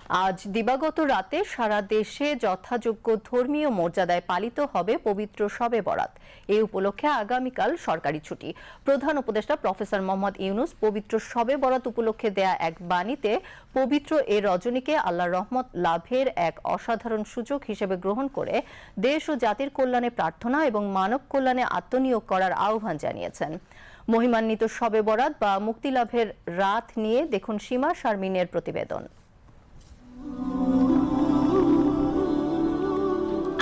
আজ দিবাগত রাতে সারা দেশে যথাযোগ্য ধর্মীয় মর্যাদায় পালিত হবে পবিত্র শবে বরাত। এই উপলক্ষে আগামীকাল সরকারি ছুটি। প্রধান উপদেষ্টা প্রফেসর মোহাম্মদ ইউনূস পবিত্র শবে বরাত উপলক্ষে দেয়া এক বাণীতে পবিত্র এ রজনীকে আল্লাহর রহমত লাভের এক অসাধারণ সুযোগ হিসেবে গ্রহণ করে দেশ ও জাতির কল্যাণে প্রার্থনা এবং মানব কল্যাণে আত্মনিয়োগ করার আহ্বান জানিয়েছেন। মহিমান্বিত শবে বরাত বা মুক্তিলাভের রাত নিয়ে দেখুন সীমা শারমিনের প্রতিবেদন।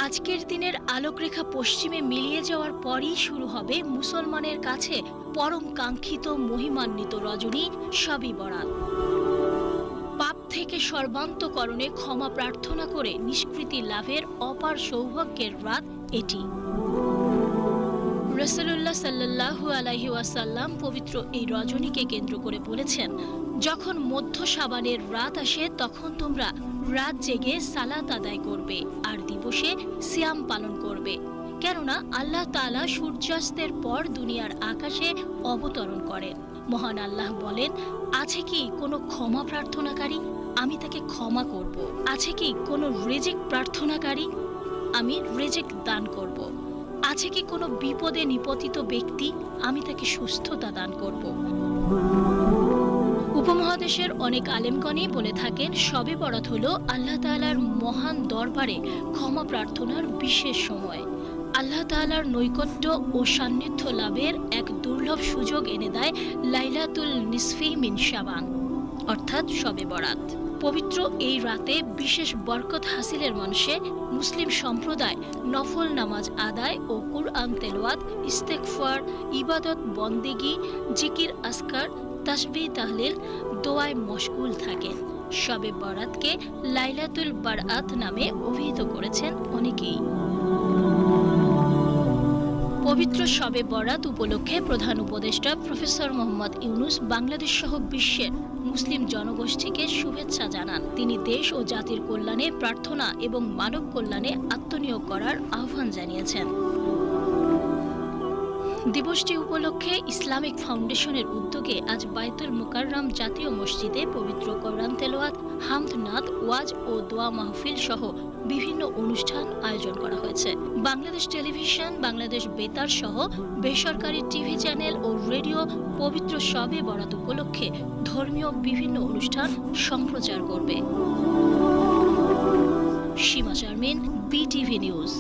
আজকের দিনের আলোকরেখা পশ্চিমে মিলিয়ে যাওয়ার পরই শুরু হবে মুসলমানের কাছে পরম কাঙ্ক্ষিত মহিমান্বিত রজনী শবে বরাত। পাপ থেকে সর্বান্তকরণে ক্ষমা প্রার্থনা করে নিষ্কৃতি লাভের অপার সৌভাগ্যের রাত এটি। রাসূলুল্লাহ সাল্লাল্লাহু আলাইহি ওয়াসাল্লাম পবিত্র এই রজনীকে কেন্দ্র করে বলেছেন, যখন মধ্য শাবানের রাত আসে তখন তোমরা রাত জেগে সালাত আদায় করবে আর দিবসে সিয়াম পালন করবে, কেননা আল্লাহ তাআলা সূর্যাস্তের পর দুনিয়ার আকাশে অবতরণ করেন। মহান আল্লাহ বলেন, আছে কি কোনো ক্ষমা প্রার্থনাকারী? আমি তাকে ক্ষমা করব। আছে কি কোনো রিজিক প্রার্থনাকারী? আমি রিজিক দান করব। আছে কি কোনো বিপদে নিপতিত ব্যক্তি? আমি তাকে সুস্থতা দান করব। উপমহাদেশের অনেক আলেমগণই বলে থাকেন, শবে বরাত হলো আল্লাহ তাআলার মহান দরবারে ক্ষমা প্রার্থনার বিশেষ সময়। আল্লাহ তাআলার নৈকট্য ও সান্নিধ্য লাভের এক দুর্লভ সুযোগ এনে দেয় লাইলাতুল নিসফি মিন শাবান, অর্থাৎ শবে বরাত। পবিত্র এই রাতে বিশেষ বরকত হাসিলের মানুষে মুসলিম সম্প্রদায় নফল নামাজ আদায় ও কুরআন তেলাওয়াত, ইস্তেগফার, ইবাদত বন্দেগী, জিকির আসকার, তাসবিহ তাহলিল, দোয়ায় মশগুল থাকেন। শবে বরাতকে লাইলাতুল বারআত নামে অভিহিত করেছেন অনেকেই। পবিত্র শবে বরাত উপলক্ষে প্রধান উপদেষ্টা প্রফেসর মোহাম্মদ ইউনূস বাংলাদেশ সহ বিশ্বের মুসলিম জনগোষ্ঠীকে শুভেচ্ছা জানান। তিনি দেশ ও জাতির কল্যাণে প্রার্থনা এবং মানব কল্যাণে আত্মনিয়োগ করার আহ্বান জানিয়েছেন। দিবসটি উপলক্ষে ইসলামিক ফাউন্ডেশনের উদ্যোগে আজ বায়তুল মুকাররম জাতীয় মসজিদে পবিত্র কোরআন তেলাওয়াত, হামদ নাত, ওয়াজ ও দোয়া মাহফিল সহ বিভিন্ন অনুষ্ঠান আয়োজন করা হয়েছে। বাংলাদেশ টেলিভিশন, বাংলাদেশ বেতার সহ বেসরকারি টিভি চ্যানেল ও রেডিও পবিত্র শবে বরাত উপলক্ষে ধর্মীয় বিভিন্ন অনুষ্ঠান সম্প্রচার করবে। সীমা শারমিন, বিটিভি নিউজ।